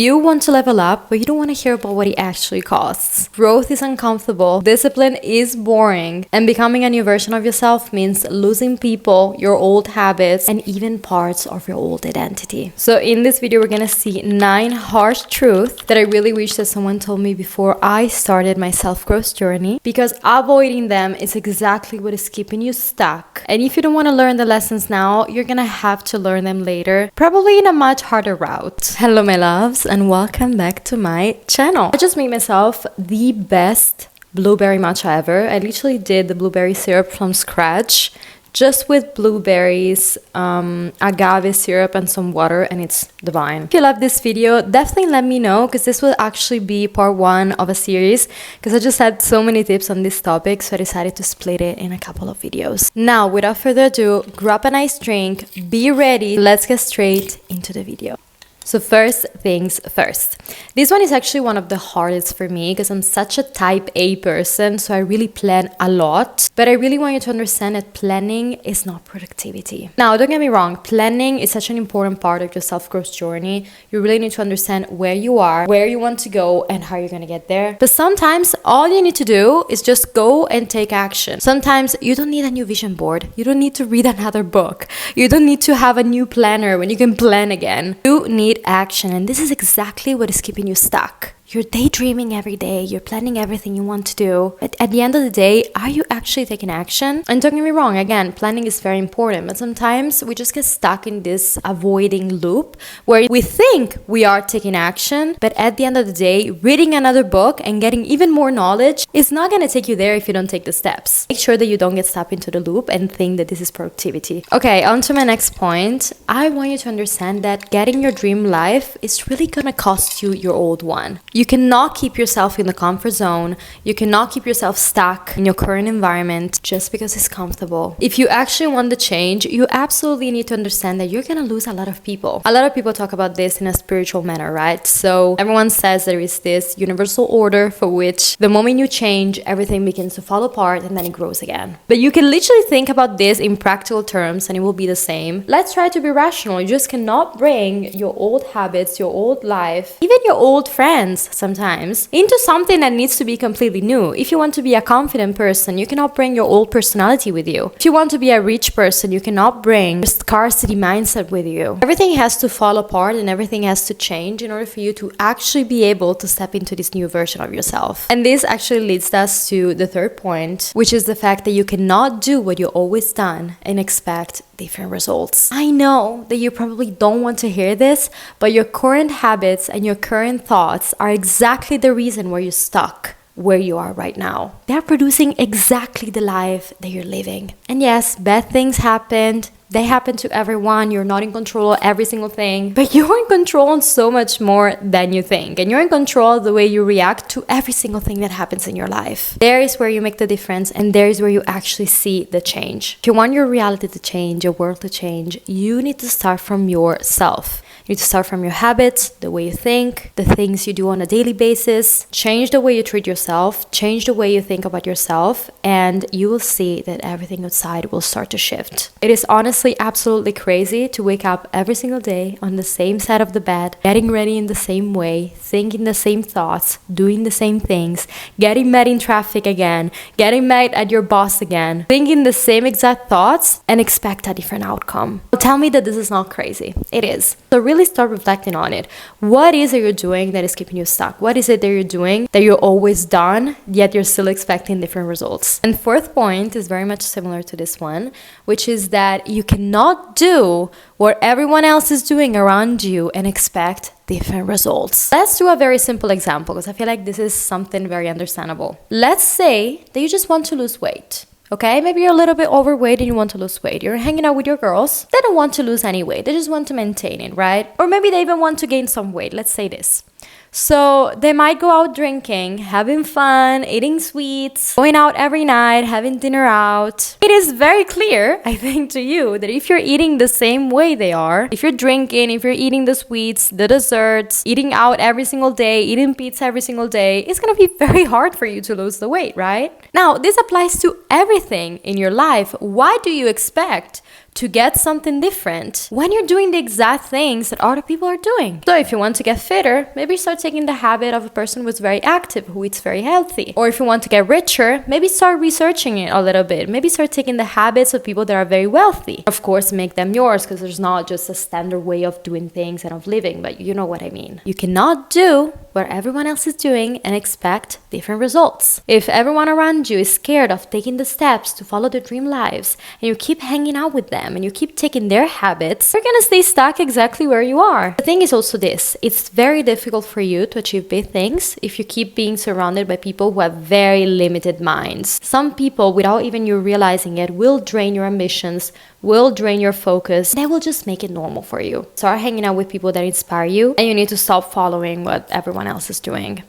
You want to level up, but you don't want to hear about what it actually costs. Growth is uncomfortable, discipline is boring, and becoming a new version of yourself means losing people, your old habits, and even parts of your old identity. So in this video, we're gonna see 9 harsh truths that I really wish that someone told me before I started my self-growth journey, because avoiding them is exactly what is keeping you stuck. And if you don't want to learn the lessons now, you're gonna have to learn them later, probably in a much harder route. Hello, my loves, and welcome back to my channel. I just made myself the best blueberry matcha ever. I literally did the blueberry syrup from scratch, just with blueberries, agave syrup, and some water, and it's divine. If you love this video, definitely let me know, because this will actually be part 1 of a series, because I just had so many tips on this topic, so I decided to split it in a couple of videos. Now, without further ado, grab a nice drink, be ready, let's get straight into the video. So first things first. This one is actually one of the hardest for me because I'm such a type A person, so I really plan a lot. But I really want you to understand that planning is not productivity. Now, don't get me wrong, planning is such an important part of your self-growth journey. You really need to understand where you are, where you want to go, and how you're going to get there. But sometimes all you need to do is just go and take action. Sometimes you don't need a new vision board. You don't need to read another book. You don't need to have a new planner when you can plan again. You need action, and this is exactly what is keeping you stuck. You're daydreaming every day, you're planning everything you want to do. But at the end of the day, are you actually taking action? And don't get me wrong, again, planning is very important, but sometimes we just get stuck in this avoiding loop where we think we are taking action, but at the end of the day, reading another book and getting even more knowledge is not going to take you there if you don't take the steps. Make sure that you don't get stuck into the loop and think that this is productivity. Okay, on to my next point. I want you to understand that getting your dream life is really going to cost you your old one. You cannot keep yourself in the comfort zone. You cannot keep yourself stuck in your current environment just because it's comfortable. If you actually want the change, you absolutely need to understand that you're going to lose a lot of people. A lot of people talk about this in a spiritual manner, right? So everyone says there is this universal order for which the moment you change, everything begins to fall apart and then it grows again. But you can literally think about this in practical terms and it will be the same. Let's try to be rational. You just cannot bring your old habits, your old life, even your old friends sometimes into something that needs to be completely new. If you want to be a confident person, you cannot bring your old personality with you. If you want to be a rich person, you cannot bring a scarcity mindset with you. Everything has to fall apart and everything has to change in order for you to actually be able to step into this new version of yourself. And this actually leads us to the third point, which is the fact that you cannot do what you've always done and expect different results. I know that you probably don't want to hear this, but your current habits and your current thoughts are exactly the reason why you're stuck where you are right now. They're producing exactly the life that you're living. And yes, bad things happened. They happen to everyone. You're not in control of every single thing, but you're in control on so much more than you think. And you're in control of the way you react to every single thing that happens in your life. There is where you make the difference, and there is where you actually see the change. If you want your reality to change, your world to change, you need to start from yourself. You need to start from your habits, the way you think, the things you do on a daily basis. Change the way you treat yourself, change the way you think about yourself, and you will see that everything outside will start to shift. It is honestly absolutely crazy to wake up every single day on the same side of the bed, getting ready in the same way, thinking the same thoughts, doing the same things, getting mad in traffic again, getting mad at your boss again, thinking the same exact thoughts and expect a different outcome. Tell me that this is not crazy. It is. So really start reflecting on it. What is it you're doing that is keeping you stuck? What is it that you're doing that you're always done, yet you're still expecting different results? And fourth point is very much similar to this one, which is that you cannot do what everyone else is doing around you and expect different results. Let's do a very simple example because I feel like this is something very understandable. Let's say that you just want to lose weight. Okay, maybe you're a little bit overweight and you want to lose weight. You're hanging out with your girls. They don't want to lose any weight. They just want to maintain it, right? Or maybe they even want to gain some weight. Let's say this. So they might go out drinking, having fun, eating sweets, going out every night, having dinner out. It is very clear, I think, to you that if you're eating the same way they are, if you're drinking, if you're eating the sweets, the desserts, eating out every single day, eating pizza every single day, it's going to be very hard for you to lose the weight, right? Now, this applies to everything in your life. Why do you expect to get something different when you're doing the exact things that other people are doing. So if you want to get fitter, maybe start taking the habit of a person who's very active, who eats very healthy. Or if you want to get richer, maybe start researching it a little bit. Maybe start taking the habits of people that are very wealthy. Of course, make them yours, because there's not just a standard way of doing things and of living, but you know what I mean. You cannot do what everyone else is doing and expect different results. If everyone around you is scared of taking the steps to follow their dream lives, and you keep hanging out with them and you keep taking their habits, you're gonna stay stuck exactly where you are. The thing is also this: it's very difficult for you to achieve big things if you keep being surrounded by people who have very limited minds. Some people, without even you realizing it, will drain your ambitions, will drain your focus. They will just make it normal for you. Start hanging out with people that inspire you, and you need to stop following what everyone else is doing.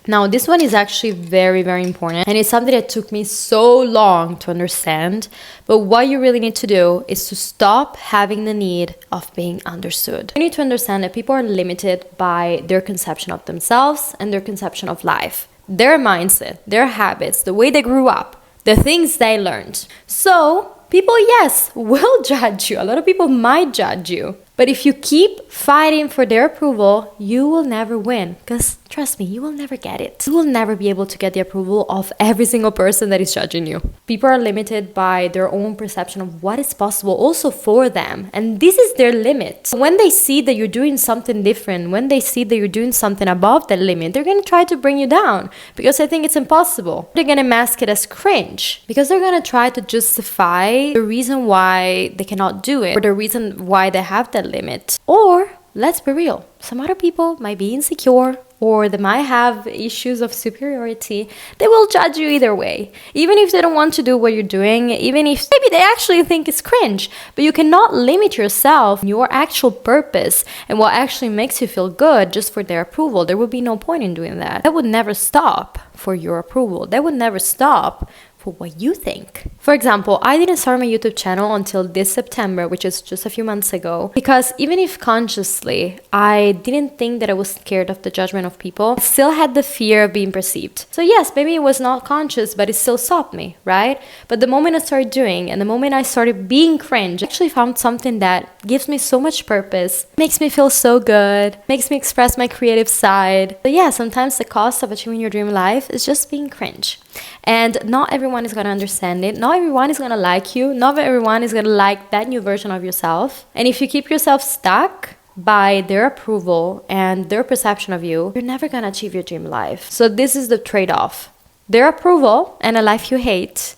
Now, this one is actually very, very important, and it's something that took me so long to understand. But what you really need to do is to stop having the need of being understood. You need to understand that people are limited by their conception of themselves and their conception of life, their mindset, their habits, the way they grew up, the things they learned. So people, yes, will judge you. A lot of people might judge you. But if you keep fighting for their approval, you will never win. Because trust me, you will never get it. You will never be able to get the approval of every single person that is judging you. People are limited by their own perception of what is possible also for them. And this is their limit. When they see that you're doing something different, when they see that you're doing something above that limit, they're going to try to bring you down because they think it's impossible. They're going to mask it as cringe because they're going to try to justify the reason why they cannot do it or the reason why they have that limit. Or, let's be real, some other people might be insecure or they might have issues of superiority. They will judge you either way. Even if they don't want to do what you're doing, even if maybe they actually think it's cringe. But you cannot limit yourself, your actual purpose, and what actually makes you feel good just for their approval. There would be no point in doing that. That would never stop for your approval. That would never stop for what you think. For example, I didn't start my YouTube channel until this September, which is just a few months ago, because even if consciously I didn't think that I was scared of the judgment of people, I still had the fear of being perceived. So yes, maybe it was not conscious, but it still stopped me, right? But the moment I started doing and the moment I started being cringe, I actually found something that gives me so much purpose, makes me feel so good, makes me express my creative side. But yeah, sometimes the cost of achieving your dream life is just being cringe. And not everyone is going to understand it. Not everyone is going to like you. Not everyone is going to like that new version of yourself. And if you keep yourself stuck by their approval and their perception of you, you're never going to achieve your dream life. So this is the trade-off. Their approval and a life you hate,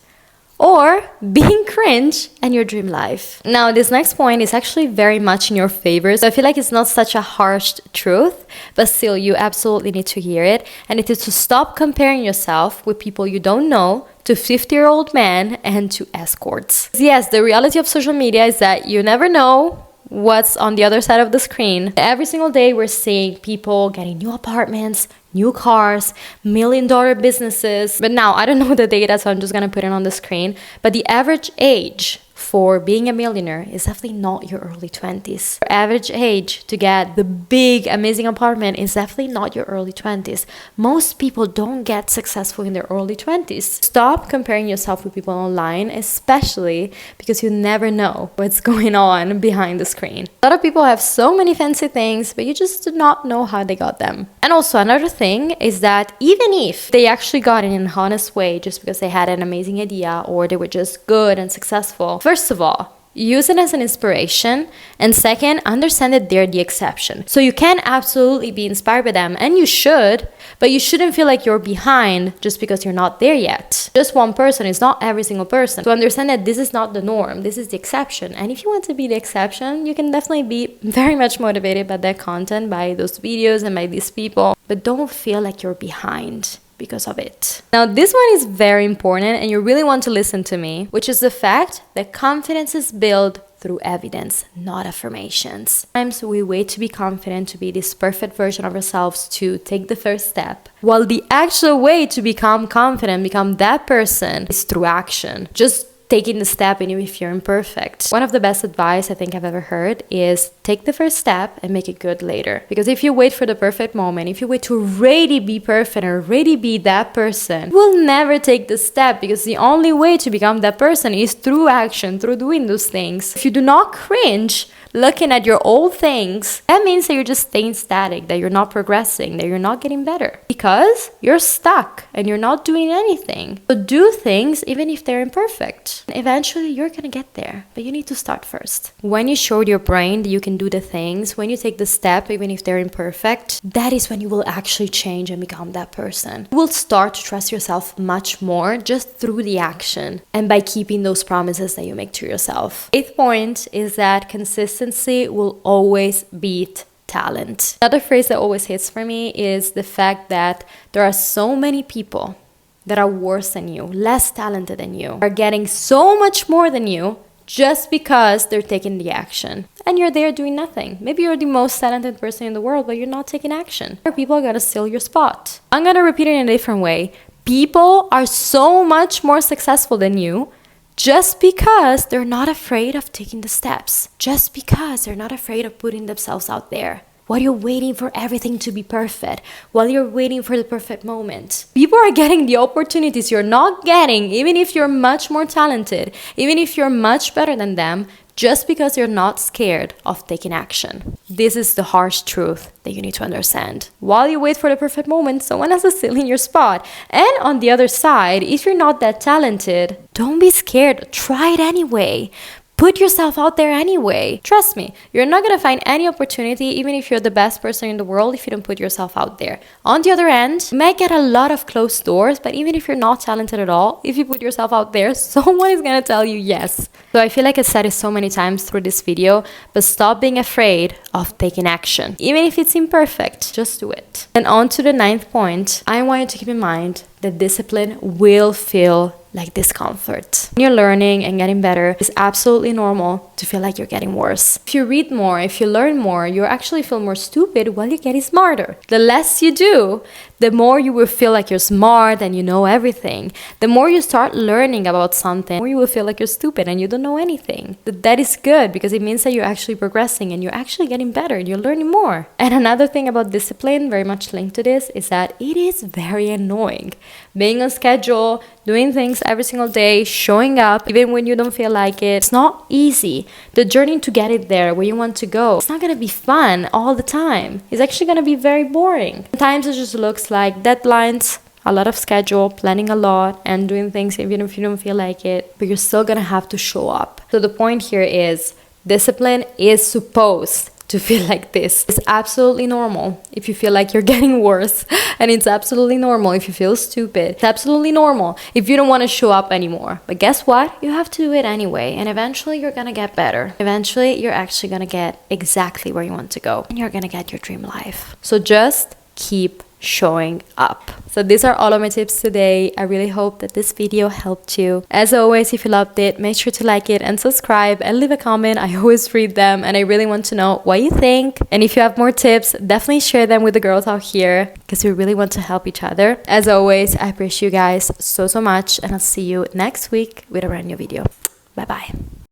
or being cringe and your dream life. Now, this next point is actually very much in your favor. So I feel like it's not such a harsh truth, but still you absolutely need to hear it. And it is to stop comparing yourself with people you don't know, to 50-year-old men, and to escorts. Yes, the reality of social media is that you never know what's on the other side of the screen. Every single day we're seeing people getting new apartments, new cars, $1 million businesses. But now, I don't know the data, so I'm just gonna put it on the screen. But the average age for being a millionaire is definitely not your early 20s. Your average age to get the big, amazing apartment is definitely not your early 20s. Most people don't get successful in their early 20s. Stop comparing yourself with people online, especially because you never know what's going on behind the screen. A lot of people have so many fancy things, but you just do not know how they got them. And also another thing is that even if they actually got it in an honest way, just because they had an amazing idea or they were just good and successful, first of all, use it as an inspiration, and second, understand that they're the exception. So you can absolutely be inspired by them, and you should, but you shouldn't feel like you're behind just because you're not there yet. Just one person is not every single person. So understand that this is not the norm, this is the exception. And if you want to be the exception, you can definitely be very much motivated by that content, by those videos and by these people, but don't feel like you're behind because of it. Now, this one is very important and you really want to listen to me, which is the fact that confidence is built through evidence, not affirmations. Sometimes we wait to be confident, to be this perfect version of ourselves, to take the first step, while the actual way to become confident, become that person, is through action. Just taking the step even if you're imperfect. One of the best advice I think I've ever heard is take the first step and make it good later. Because if you wait for the perfect moment, if you wait to already be perfect or already be that person, you will never take the step, because the only way to become that person is through action, through doing those things. If you do not cringe looking at your old things, that means that you're just staying static, that you're not progressing, that you're not getting better, because you're stuck and you're not doing anything. So do things even if they're imperfect. Eventually you're gonna get there, but you need to start first. When you showed your brain that you can do the things, when you take the step even if they're imperfect, that is when you will actually change and become that person. You will start to trust yourself much more just through the action and by keeping those promises that you make to yourself. 8th point is that consistency will always beat talent. Another phrase that always hits for me is the fact that there are so many people that are worse than you, less talented than you, are getting so much more than you just because they're taking the action. And you're there doing nothing. Maybe you're the most talented person in the world, but you're not taking action. Or people are gonna steal your spot. I'm gonna repeat it in a different way. People are so much more successful than you just because they're not afraid of taking the steps. Just because they're not afraid of putting themselves out there. While you're waiting for everything to be perfect, while you're waiting for the perfect moment. People are getting the opportunities you're not getting, even if you're much more talented, even if you're much better than them, just because you're not scared of taking action. This is the harsh truth that you need to understand. While you wait for the perfect moment, someone else is stealing your spot. And on the other side, if you're not that talented, don't be scared. Try it anyway. Put yourself out there anyway. Trust me, you're not gonna find any opportunity, even if you're the best person in the world, if you don't put yourself out there. On the other end, you might get a lot of closed doors, but even if you're not talented at all, if you put yourself out there, someone is gonna tell you yes. So I feel like I said it so many times through this video, but stop being afraid of taking action. Even if it's imperfect, just do it. And on to the 9th point, I want you to keep in mind that discipline will feel like discomfort. When you're learning and getting better, it's absolutely normal to feel like you're getting worse. If you read more, if you learn more, you actually feel more stupid while you're getting smarter. The less you do, the more you will feel like you're smart and you know everything. The more you start learning about something, the more you will feel like you're stupid and you don't know anything. That is good, because it means that you're actually progressing and you're actually getting better and you're learning more. And another thing about discipline, very much linked to this, is that it is very annoying. Being on schedule, doing things every single day, showing up even when you don't feel like it. It's not easy. The journey to get it there where you want to go, it's not gonna be fun all the time. It's actually gonna be very boring. Sometimes it just looks like deadlines, a lot of schedule, planning a lot, and doing things even if you don't feel like it, but you're still gonna have to show up. So the point here is discipline is supposed to feel like this. It's absolutely normal if you feel like you're getting worse, and it's absolutely normal if you feel stupid. It's absolutely normal if you don't want to show up anymore. But guess what? You have to do it anyway, and eventually you're gonna get better. Eventually you're actually gonna get exactly where you want to go, and you're gonna get your dream life. So just keep showing up. So these are all of my tips today. I really hope that this video helped you. As always, if you loved it, make sure to like it and subscribe and leave a comment. I always read them and I really want to know what you think. And if you have more tips, definitely share them with the girls out here, because we really want to help each other. As always, I appreciate you guys so much, and I'll see you next week with a brand new video. Bye bye.